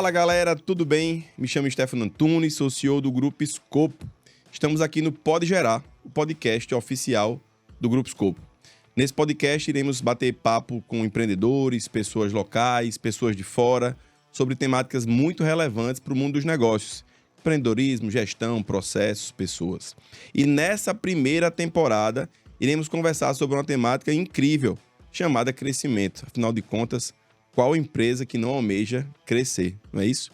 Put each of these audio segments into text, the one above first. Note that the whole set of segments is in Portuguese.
Fala galera, tudo bem? Me chamo Stefano Antunes, sou CEO do Grupo Escopo. Estamos aqui no Pode Gerar, o podcast oficial do Grupo Escopo. Nesse podcast iremos bater papo com empreendedores, pessoas locais, pessoas de fora, sobre temáticas muito relevantes para o mundo dos negócios. Empreendedorismo, gestão, processos, pessoas. E nessa primeira temporada, iremos conversar sobre uma temática incrível, chamada crescimento. Afinal de contas, qual empresa que não almeja crescer, não é isso?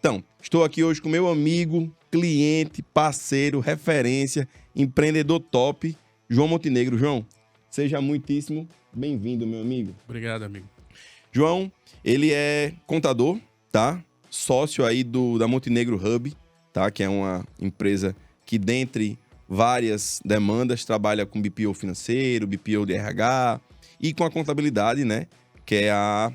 Então, estou aqui hoje com meu amigo, cliente, parceiro, referência, empreendedor top, João Montenegro. João, seja muitíssimo bem-vindo, meu amigo. Obrigado, amigo. João, ele é contador, tá? Sócio aí da Montenegro Hub, tá? Que é uma empresa que, dentre várias demandas, trabalha com BPO financeiro, BPO de RH e com a contabilidade, né? Que é a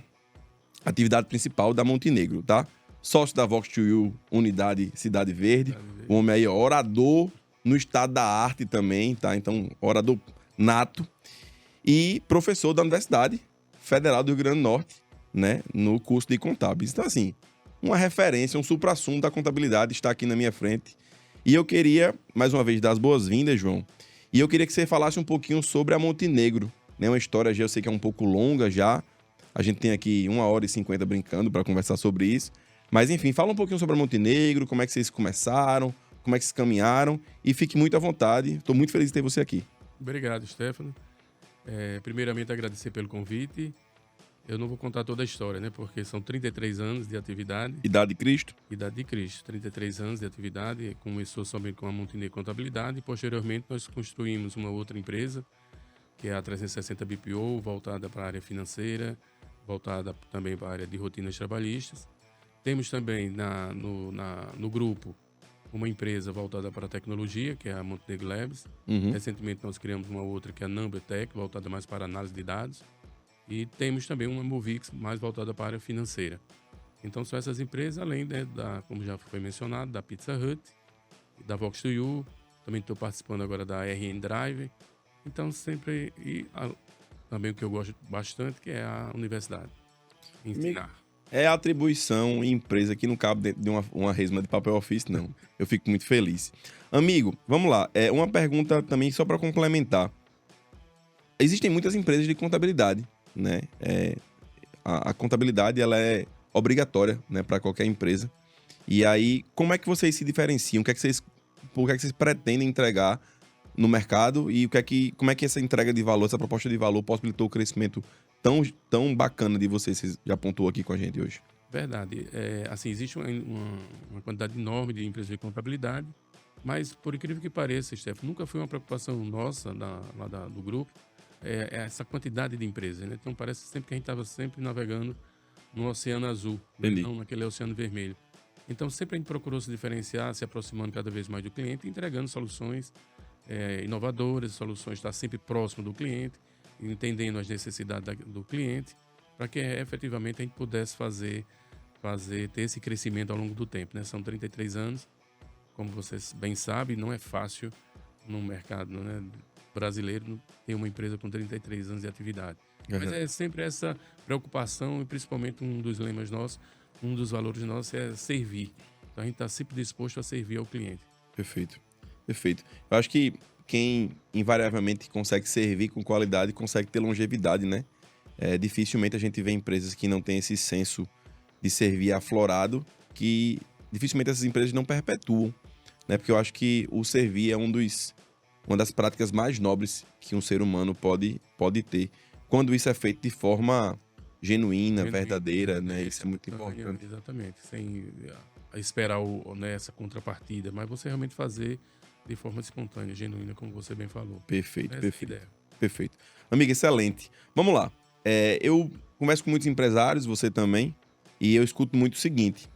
atividade principal da Montenegro, tá? Sócio da Vox2U, Unidade Cidade Verde. O homem aí, orador no estado da arte também, tá? Então, orador nato. E professor da Universidade Federal do Rio Grande do Norte, né? No curso de contábeis. Então, assim, uma referência, um suprassumo da contabilidade está aqui na minha frente. E eu queria, mais uma vez, dar as boas-vindas, João. E eu queria que você falasse um pouquinho sobre a Montenegro, né? Uma história, já eu sei que é um pouco longa já. A gente tem aqui 1h50 brincando para conversar sobre isso. Mas, enfim, fala um pouquinho sobre a Montenegro, como é que vocês começaram, como é que vocês caminharam. E fique muito à vontade. Estou muito feliz de ter você aqui. Obrigado, Stefano. Primeiramente, agradecer pelo convite. Eu não vou contar toda a história, né? Porque são 33 anos de atividade. Idade de Cristo? Idade de Cristo. 33 anos de atividade. Começou somente com a Montenegro Contabilidade. E, posteriormente, nós construímos uma outra empresa, que é a 360 BPO, voltada para a área financeira, voltada também para a área de rotinas trabalhistas. Temos também no grupo uma empresa voltada para a tecnologia, que é a Montenegro Labs. Recentemente nós criamos uma outra, que é a Number Tech, voltada mais para análise de dados. E temos também uma Movix, mais voltada para a área financeira. Então são essas empresas, além, né, como já foi mencionado, da Pizza Hut, da Vox2U. Também estou participando agora da RN Drive. Então sempre... também o que eu gosto bastante, que é a universidade. Ensinar. É a atribuição e empresa que não cabe dentro de uma resma de papel ofício, não. Eu fico muito feliz. Amigo, vamos lá. Uma pergunta também só para complementar. Existem muitas empresas de contabilidade, né? A contabilidade, ela é obrigatória, né, para qualquer empresa. E aí, como é que vocês se diferenciam? Por que é que vocês pretendem entregar no mercado e como é que essa entrega de valor, essa proposta de valor possibilitou o crescimento tão bacana de vocês? Você já apontou aqui com a gente hoje. Verdade. Assim, existe uma quantidade enorme de empresas de contabilidade, mas, por incrível que pareça, Stefano, nunca foi uma preocupação nossa do grupo essa quantidade de empresas, né? Então, parece sempre que a gente estava sempre navegando no oceano azul, não naquele oceano vermelho. Então, sempre a gente procurou se diferenciar, se aproximando cada vez mais do cliente, entregando soluções inovadoras, soluções, estar sempre próximo do cliente, entendendo as necessidades do cliente, para que efetivamente a gente pudesse ter esse crescimento ao longo do tempo, né? São 33 anos, como vocês bem sabem, não é fácil no mercado, né, brasileiro ter uma empresa com 33 anos de atividade. Mas é sempre essa preocupação e principalmente um dos lemas nossos, um dos valores nossos é servir. Então a gente está sempre disposto a servir ao cliente. Perfeito. Eu acho que quem invariavelmente consegue servir com qualidade consegue ter longevidade, né? Dificilmente a gente vê empresas que não têm esse senso de servir aflorado, que dificilmente essas empresas não perpetuam, né? Porque eu acho que o servir é uma das práticas mais nobres que um ser humano pode ter. Quando isso é feito de forma genuína, verdadeira, né? Isso é muito importante. Exatamente. Sem esperar essa contrapartida, mas você realmente fazer de forma espontânea, genuína, como você bem falou. Perfeito. Amigo, excelente. Vamos lá. Eu converso com muitos empresários, você também, e eu escuto muito o seguinte: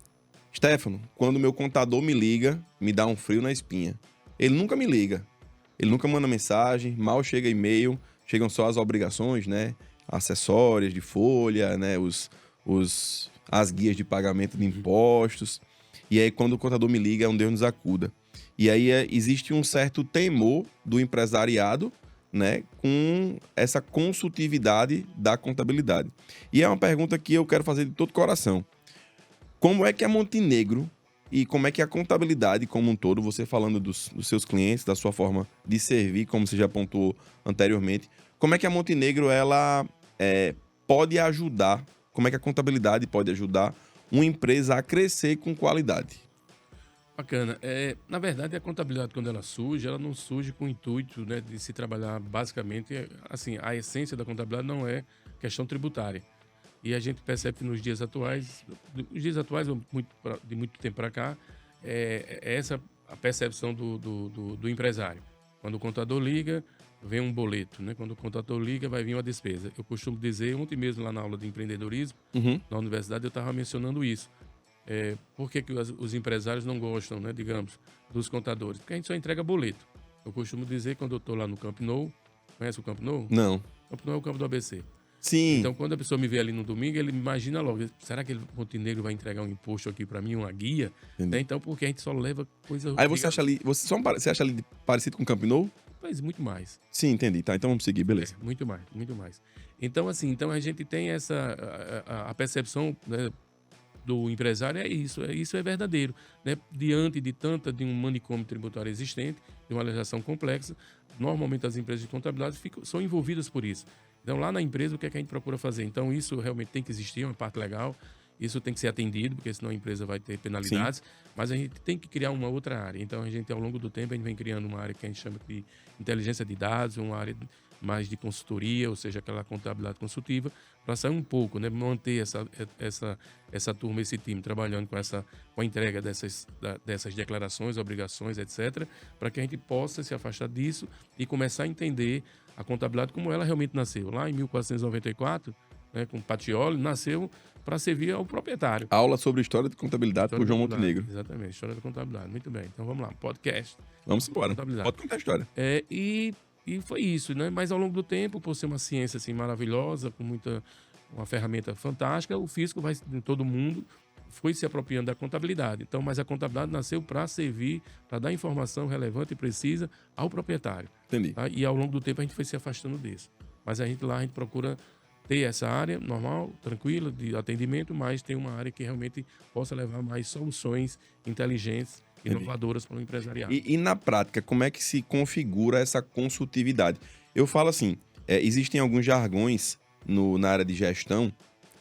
Stefano, quando meu contador me liga, me dá um frio na espinha. Ele nunca me liga, ele nunca manda mensagem, mal chega e-mail, chegam só as obrigações, né? Acessórias de folha, né? As guias de pagamento de impostos. E aí, quando o contador me liga, é um Deus nos acuda. E aí, existe um certo temor do empresariado, né, com essa consultividade da contabilidade. E é uma pergunta que eu quero fazer de todo coração. Como é que a Montenegro e como é que a contabilidade como um todo, você falando dos seus clientes, da sua forma de servir, como você já apontou anteriormente, como é que a Montenegro ela pode ajudar, como é que a contabilidade pode ajudar uma empresa a crescer com qualidade? Bacana. Na verdade, a contabilidade, quando ela surge, ela não surge com o intuito, né, de se trabalhar basicamente, assim, a essência da contabilidade não é questão tributária. E a gente percebe que nos dias atuais, de muito tempo para cá, é essa a percepção do empresário. Quando o contador liga, vem um boleto, né? Quando o contador liga, vai vir uma despesa. Eu costumo dizer, ontem mesmo lá na aula de empreendedorismo, Uhum. na universidade, eu estava mencionando isso. Por que que os empresários não gostam, né, digamos, dos contadores? Porque a gente só entrega boleto. Eu costumo dizer, quando eu estou lá no Camp Nou, conhece o Camp Nou? Não. O Camp Nou é o campo do ABC. Sim. Então, quando a pessoa me vê ali no domingo, ele imagina logo, será que o Montenegro vai entregar um imposto aqui para mim, uma guia? Entendi. Né? Então, porque a gente só leva coisa... Aí você acha ali, você acha ali parecido com o Camp Nou? Mas muito mais. Sim, entendi. Tá, então vamos seguir, beleza. Muito mais, muito mais. Então, assim, então a gente tem essa... A percepção, né, do empresário isso é verdadeiro, né? Diante de um manicômio tributário existente, de uma legislação complexa, normalmente as empresas de contabilidade são envolvidas por isso. Então, lá na empresa, o que é que a gente procura fazer? Então, isso realmente tem que existir, uma parte legal, isso tem que ser atendido, porque senão a empresa vai ter penalidades, mas a gente tem que criar uma outra área. Então, a gente, ao longo do tempo, a gente vem criando uma área que a gente chama de inteligência de dados, uma área mais de consultoria, ou seja, aquela contabilidade consultiva, para sair um pouco, né? Manter essa turma, esse time trabalhando com a entrega dessas declarações, obrigações, etc., para que a gente possa se afastar disso e começar a entender a contabilidade como ela realmente nasceu. Lá em 1494, né, com Pacioli, nasceu para servir ao proprietário. Aula sobre história de contabilidade por João Montenegro. Exatamente, história da contabilidade. Muito bem. Então vamos lá, podcast. Vamos embora. Pode contar a história. E foi isso, né? Mas ao longo do tempo, por ser uma ciência assim maravilhosa, com uma ferramenta fantástica, o físico vai em todo mundo foi se apropriando da contabilidade. Então, mas a contabilidade nasceu para servir, para dar informação relevante e precisa ao proprietário. Entendi. Tá? E ao longo do tempo a gente foi se afastando disso. Mas a gente procura ter essa área normal, tranquila, de atendimento, mas tem uma área que realmente possa levar mais soluções inteligentes, inovadoras para o empresariado. E na prática, como é que se configura essa consultividade? Eu falo assim, existem alguns jargões na área de gestão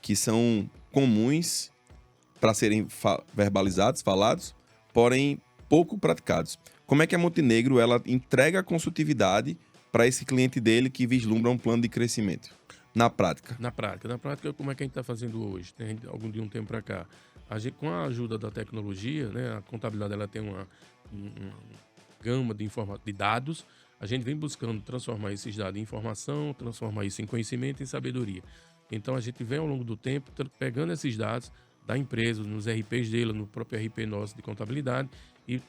que são comuns para serem verbalizados, falados, porém pouco praticados. Como é que a Montenegro ela entrega a consultividade para esse cliente dele que vislumbra um plano de crescimento? Na prática. Na prática, como é que a gente está fazendo hoje? Tem de um tempo para cá. Com a ajuda da tecnologia, né, a contabilidade ela tem uma gama de dados. A gente vem buscando transformar esses dados em informação, transformar isso em conhecimento e em sabedoria. Então, a gente vem ao longo do tempo pegando esses dados da empresa, nos RPs dele, no próprio RP nosso de contabilidade e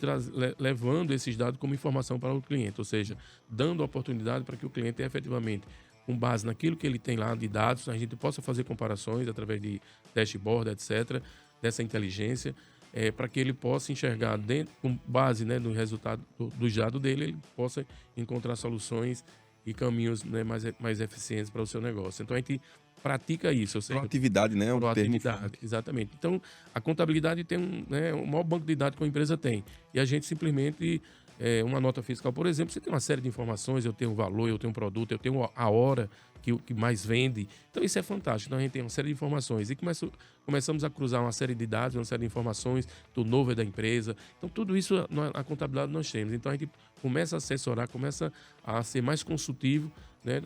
levando esses dados como informação para o cliente, ou seja, dando a oportunidade para que o cliente efetivamente, com base naquilo que ele tem lá de dados, a gente possa fazer comparações através de dashboard, etc., dessa inteligência, para que ele possa enxergar, com base, né, no resultado dos dados dele, ele possa encontrar soluções e caminhos, né, mais eficientes para o seu negócio. Então, a gente pratica isso. Proatividade, né? Proatividade, exatamente. Então, a contabilidade tem o maior banco de dados que uma empresa tem. E a gente simplesmente, uma nota fiscal, por exemplo, você tem uma série de informações, eu tenho o valor, eu tenho o produto, eu tenho a hora que mais vende. Então, isso é fantástico. Então, a gente tem uma série de informações. E começamos a cruzar uma série de dados, uma série de informações do novo da empresa. Então, tudo isso na contabilidade nós temos. Então, a gente começa a assessorar, começa a ser mais consultivo, né?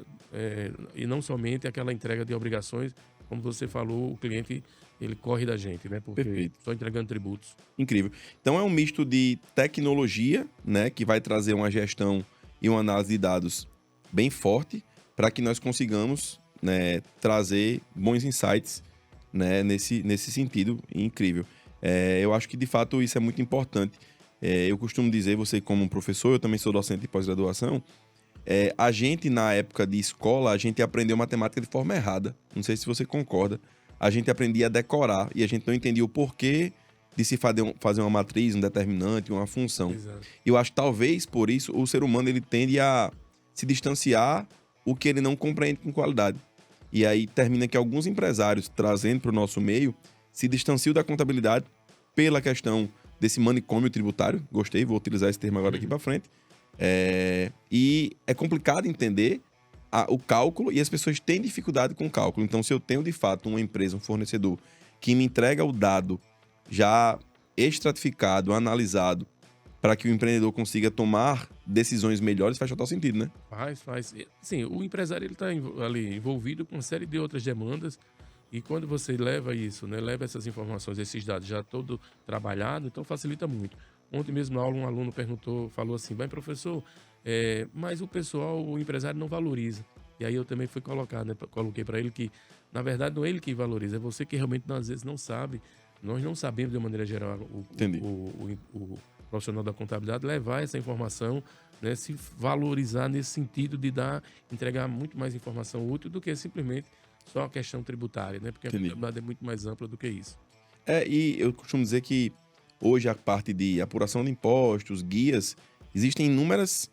E não somente aquela entrega de obrigações, como você falou, o cliente ele corre da gente, né? Porque Perfeito. só entregando tributos. Incrível. Então é um misto de tecnologia, né, que vai trazer uma gestão e uma análise de dados bem forte para que nós consigamos, né, trazer bons insights, né, nesse sentido incrível. Eu acho que de fato isso é muito importante. Eu costumo dizer, você como um professor, eu também sou docente de pós-graduação. A gente, na época de escola, a gente aprendeu matemática de forma errada. Não sei se você concorda. A gente aprendia a decorar e a gente não entendia o porquê de se fazer uma matriz, um determinante, uma função. Exato. E eu acho que talvez por isso o ser humano ele tende a se distanciar o que ele não compreende com qualidade. E aí termina que alguns empresários, trazendo para o nosso meio, se distanciam da contabilidade pela questão desse manicômio tributário. Gostei, vou utilizar esse termo agora daqui para frente. E é complicado entender o cálculo e as pessoas têm dificuldade com o cálculo. Então, se eu tenho de fato uma empresa, um fornecedor que me entrega o dado já estratificado, analisado, para que o empreendedor consiga tomar decisões melhores, faz total sentido, né? Faz. Sim, o empresário ele está ali envolvido com uma série de outras demandas e quando você leva isso, né, leva essas informações, esses dados já todo trabalhado, então facilita muito. Ontem mesmo na aula um aluno falou assim, bem professor, mas o pessoal, o empresário não valoriza. E aí eu também fui colocar, né, coloquei para ele que na verdade não é ele que valoriza, é você que realmente às vezes não sabe. Nós não sabemos de maneira geral Entendi. o profissional da contabilidade levar essa informação, né, se valorizar nesse sentido de entregar muito mais informação útil do que simplesmente só a questão tributária, né? Porque a Entendi. contabilidade é muito mais ampla do que isso. E eu costumo dizer que hoje a parte de apuração de impostos, guias, existem inúmeras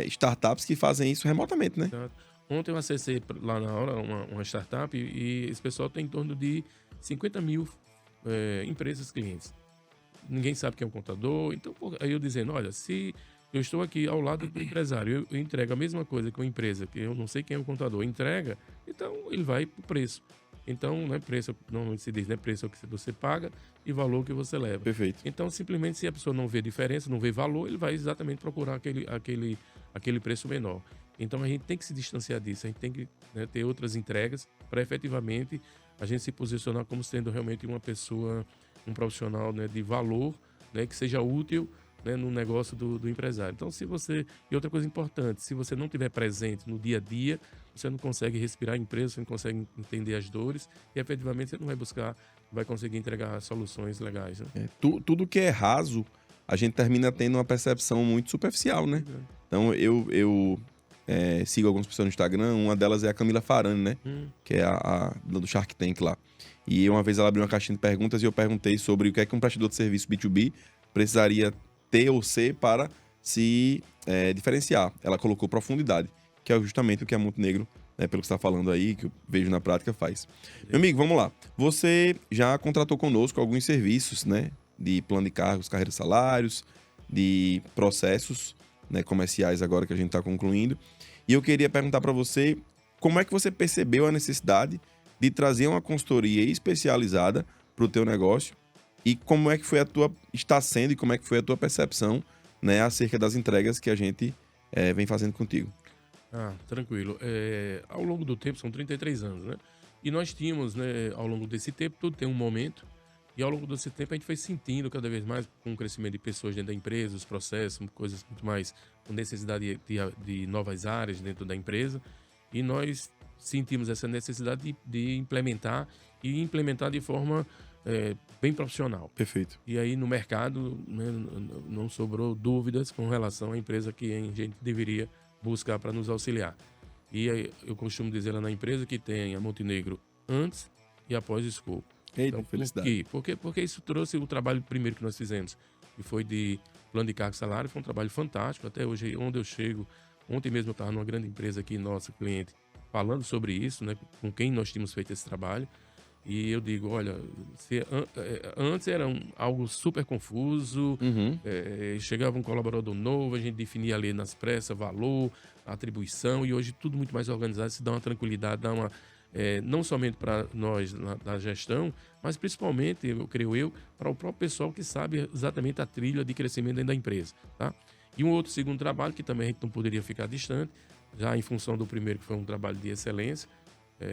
startups que fazem isso remotamente, né? Exato. Ontem eu acessei lá na hora uma startup e esse pessoal tem em torno de 50 mil empresas clientes. Ninguém sabe quem é um contador. Então, aí eu dizendo, olha, se eu estou aqui ao lado do empresário, eu entrego a mesma coisa que uma empresa, que eu não sei quem é o contador, entrega, então ele vai para o preço. Então, não é preço, não se diz, né? Preço é o que você paga e valor que você leva. Perfeito. Então, simplesmente, se a pessoa não vê diferença, não vê valor, ele vai exatamente procurar aquele preço menor. Então, a gente tem que se distanciar disso, a gente tem que, né, ter outras entregas para efetivamente a gente se posicionar como sendo realmente uma pessoa, um profissional, né, de valor, né, que seja útil, né, no negócio do empresário. Então, e outra coisa importante, se você não tiver presente no dia a dia, você não consegue respirar a empresa, você não consegue entender as dores e efetivamente você não vai conseguir entregar soluções legais, né? Tudo que é raso, a gente termina tendo uma percepção muito superficial, né? Então, eu sigo algumas pessoas no Instagram, uma delas é a Camila Farani, né? Que é a do Shark Tank lá. E uma vez ela abriu uma caixinha de perguntas e eu perguntei sobre o que é que um prestador de serviço B2B precisaria ter ou ser para se diferenciar. Ela colocou profundidade, que é justamente o que a Montenegro, né, pelo que você está falando aí, que eu vejo na prática, faz. Meu amigo, vamos lá. Você já contratou conosco alguns serviços, né? De plano de cargos, carreira e salários, de processos, né, comerciais agora que a gente está concluindo. E eu queria perguntar para você como é que você percebeu a necessidade de trazer uma consultoria especializada para o teu negócio e como é que está sendo e como é que foi a tua percepção, né, acerca das entregas que a gente vem fazendo contigo. Tranquilo. Ao longo do tempo, são 33 anos, né? E nós tínhamos, né, ao longo desse tempo, tudo tem um momento, e ao longo desse tempo a gente foi sentindo cada vez mais com o crescimento de pessoas dentro da empresa, os processos, coisas muito mais com necessidade de novas áreas dentro da empresa, e nós sentimos essa necessidade de implementar e implementar de forma bem profissional. Perfeito. E aí no mercado, né, não sobrou dúvidas com relação à empresa que a gente deveria buscar para nos auxiliar. E aí, eu costumo dizer lá na empresa que tem a Montenegro antes e após o escopo. Eita, Então, felicidade. por quê? Porque isso trouxe o trabalho primeiro que nós fizemos, que foi de plano de cargo e salário, foi um trabalho fantástico. Até hoje, onde eu chego, ontem mesmo eu estava numa grande empresa aqui, nossa cliente, falando sobre isso, né, com quem nós tínhamos feito esse trabalho. E eu digo, olha, antes era algo super confuso, chegava um colaborador novo, a gente definia ali nas pressas valor, atribuição, e hoje tudo muito mais organizado, se dá uma tranquilidade, não somente para nós da gestão, mas principalmente, eu creio para o próprio pessoal que sabe exatamente a trilha de crescimento dentro da empresa, tá? E um outro segundo trabalho, que também a gente não poderia ficar distante, já em função do primeiro, que foi um trabalho de excelência,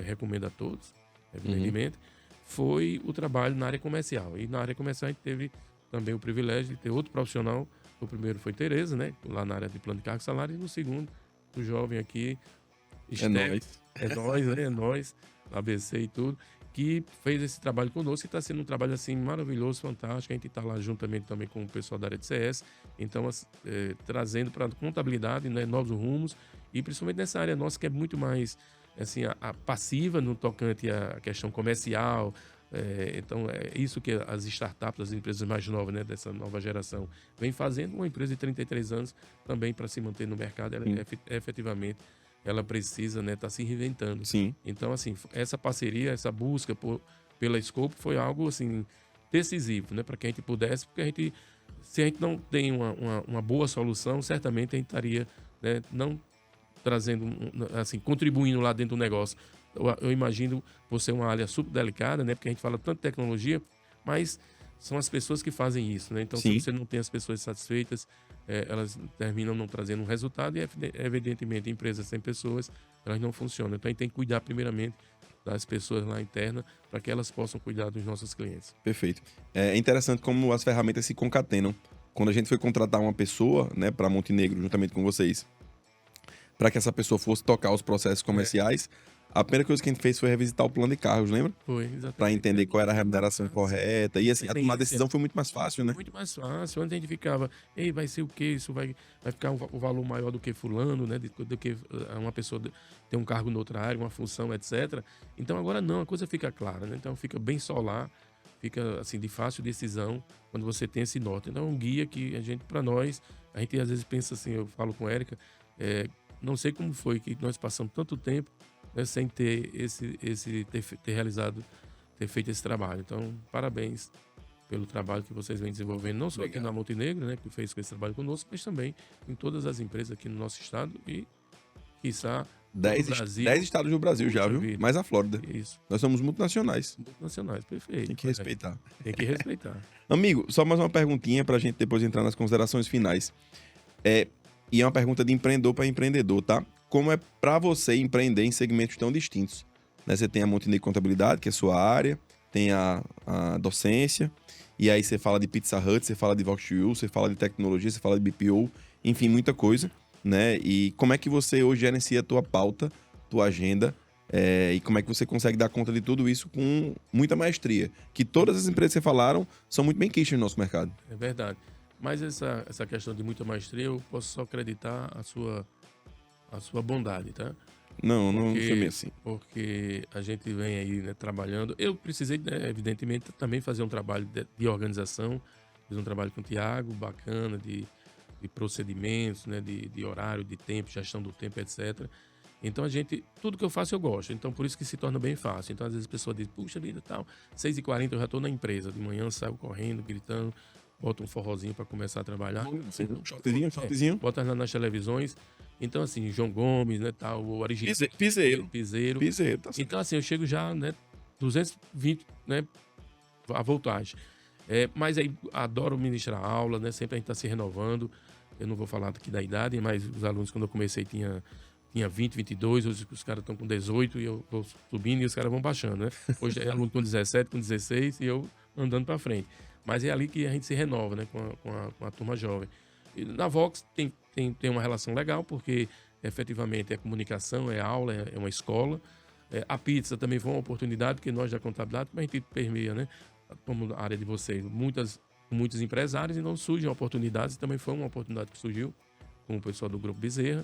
recomendo a todos, evidentemente, foi o trabalho na área comercial. E na área comercial a gente teve também o privilégio de ter outro profissional. O primeiro foi Tereza, né? Lá na área de plano de cargo e salário. E no segundo, o jovem aqui, Nós. É nós, né? É nós, ABC e tudo, que fez esse trabalho conosco e está sendo um trabalho assim maravilhoso, fantástico. A gente está lá juntamente também com o pessoal da área de CS, então trazendo para a contabilidade, né, novos rumos e principalmente nessa área nossa que é muito mais assim, a passiva no tocante à questão comercial. Então, é isso que as startups, as empresas mais novas, né, dessa nova geração, vem fazendo. Uma empresa de 33 anos também, para se manter no mercado, ela efetivamente ela precisa, né, estar se reinventando. Sim. Então, assim, essa parceria, essa busca por pela Scope foi algo assim decisivo, né, para que a gente pudesse, porque se a gente não tem uma boa solução, certamente a gente estaria, né, não trazendo, assim, contribuindo lá dentro do negócio. Eu imagino você uma área super delicada, né, porque a gente fala tanto de tecnologia, mas são as pessoas que fazem isso, né? Então, Sim. se você não tem as pessoas satisfeitas, elas terminam não trazendo um resultado e, evidentemente, empresas sem pessoas, elas não funcionam. Então, a gente tem que cuidar, primeiramente, das pessoas lá internas, para que elas possam cuidar dos nossos clientes. Perfeito. É interessante como as ferramentas se concatenam. Quando a gente foi contratar uma pessoa, né, para Montenegro, juntamente com vocês, para que essa pessoa fosse tocar os processos comerciais, a primeira coisa que a gente fez foi revisitar o plano de cargos, lembra? Foi, exatamente. Para entender qual era a remuneração correta. E assim, a tomar decisão foi muito mais fácil, né? Muito mais fácil. Antes a gente ficava, ei, vai ser o quê? Isso vai ficar o valor maior do que fulano, né? Do que uma pessoa ter um cargo noutra área, uma função, etc. Então agora não, a coisa fica clara, né? Então fica bem solar, fica assim de fácil decisão quando você tem esse norte. Então é um guia que para nós, a gente às vezes pensa assim, eu falo com a Érica, não sei como foi que nós passamos tanto tempo, né, sem ter ter feito esse trabalho. Então, parabéns pelo trabalho que vocês vêm desenvolvendo, não só aqui na Montenegro, né, que fez esse trabalho conosco, mas também em todas as empresas aqui no nosso estado e, quiçá, no Brasil. 10 estados do Brasil já, viu? Vida. Mais a Flórida. Isso. Nós somos multinacionais. Multinacionais, perfeito. Tem que respeitar. Tem que respeitar. Amigo, só mais uma perguntinha pra gente depois entrar nas considerações finais. E é uma pergunta de empreendedor para empreendedor, tá? Como é para você empreender em segmentos tão distintos? Né? Você tem a Montenegro Contabilidade, que é a sua área, tem a docência, e aí você fala de Pizza Hut, você fala de Vox2U, você fala de tecnologia, você fala de BPO, enfim, muita coisa, né? E como é que você hoje gerencia a tua pauta, tua agenda, e como é que você consegue dar conta de tudo isso com muita maestria? Que todas as empresas que você falaram são muito bem quichas no nosso mercado. É verdade. Mas essa questão de muita maestria, eu posso só acreditar a sua bondade, tá? Não foi meio assim. Porque a gente vem aí, né, trabalhando. Eu precisei, né, evidentemente, também fazer um trabalho de organização. Fiz um trabalho com o Thiago, bacana, de procedimentos, né, de horário, de tempo, gestão do tempo, etc. Então, tudo que eu faço eu gosto. Então, por isso que se torna bem fácil. Então, às vezes a pessoa diz, puxa vida, tal, 6h40 eu já estou na empresa. De manhã saio correndo, gritando, boto um forrozinho para começar a trabalhar. Shortzinho. Bota nas televisões. Então, assim, João Gomes, né, tal, o original. Piseiro. Tá certo. Então, assim, eu chego já, né, 220, né, a voltagem. Mas aí, adoro ministrar aula, né, sempre a gente está se renovando. Eu não vou falar aqui da idade, mas os alunos, quando eu comecei, tinha 20, 22, hoje os caras estão com 18 e eu vou subindo e os caras vão baixando, né? Hoje é aluno com 17, com 16 e eu andando para frente. Mas é ali que a gente se renova, né, com a turma jovem. E na Vox tem uma relação legal, porque efetivamente é comunicação, é aula, é uma escola. A pizza também foi uma oportunidade, porque nós da contabilidade, como a gente permeia, né, como a área de vocês, muitos empresários, então surgem oportunidades, e também foi uma oportunidade que surgiu com o pessoal do Grupo Bezerra.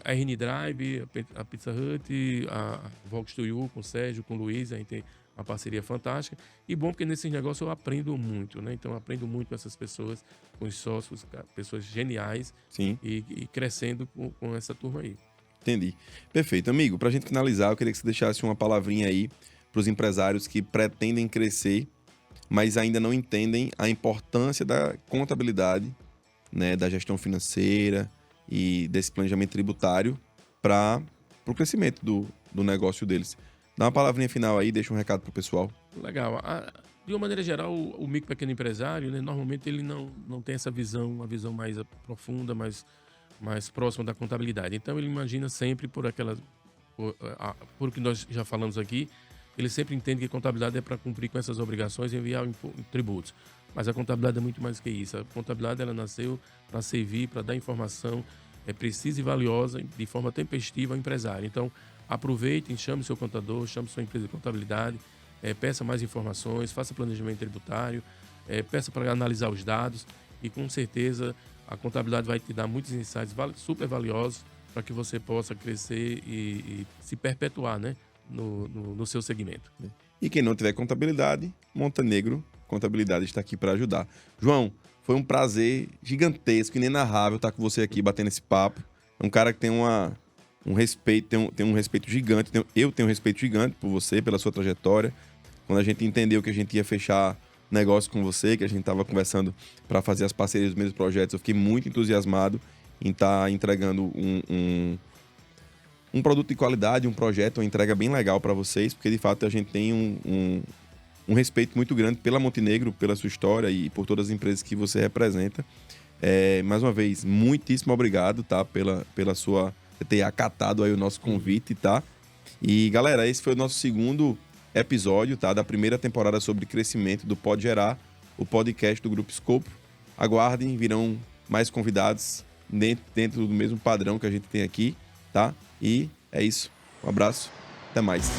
A RN Drive, a Pizza Hut, a Vox2U com o Sérgio, com o Luiz, a gente tem uma parceria fantástica. E bom porque nesses negócios eu aprendo muito, né? Então eu aprendo muito com essas pessoas, com os sócios, pessoas geniais. Sim. E crescendo com essa turma aí. Entendi. Perfeito. Amigo, pra gente finalizar, eu queria que você deixasse uma palavrinha aí pros empresários que pretendem crescer, mas ainda não entendem a importância da contabilidade, né, da gestão financeira e desse planejamento tributário para o crescimento do negócio deles. Dá uma palavrinha final aí, deixa um recado pro pessoal. Legal. De uma maneira geral, o micro pequeno empresário, né, normalmente ele não tem essa visão, uma visão mais profunda, mais próxima da contabilidade. Então ele imagina sempre por o que nós já falamos aqui, ele sempre entende que contabilidade é para cumprir com essas obrigações e enviar tributos. Mas a contabilidade é muito mais que isso. A contabilidade ela nasceu para servir, para dar informação precisa e valiosa de forma tempestiva ao empresário. Então, aproveitem, chame seu contador, chame sua empresa de contabilidade, peça mais informações, faça planejamento tributário, peça para analisar os dados e, com certeza, a contabilidade vai te dar muitos insights super valiosos para que você possa crescer e se perpetuar, né, no seu segmento. E quem não tiver contabilidade, Montenegro Contabilidade está aqui para ajudar. João, foi um prazer gigantesco, inenarrável estar com você aqui batendo esse papo. É um cara que tem um respeito, tem um respeito gigante. Eu tenho um respeito gigante por você, pela sua trajetória. Quando a gente entendeu que a gente ia fechar negócio com você, que a gente estava conversando para fazer as parcerias dos mesmos projetos, eu fiquei muito entusiasmado em estar entregando um produto de qualidade, um projeto, uma entrega bem legal para vocês, porque de fato a gente tem um respeito muito grande pela Montenegro, pela sua história e por todas as empresas que você representa. Mais uma vez, muitíssimo obrigado, tá? Pela sua ter acatado aí o nosso convite, tá? E galera, esse foi o nosso segundo episódio, tá? Da primeira temporada sobre crescimento do Pode Gerar, o podcast do Grupo Escopo. Aguardem, virão mais convidados dentro do mesmo padrão que a gente tem aqui, tá? E é isso. Um abraço, até mais.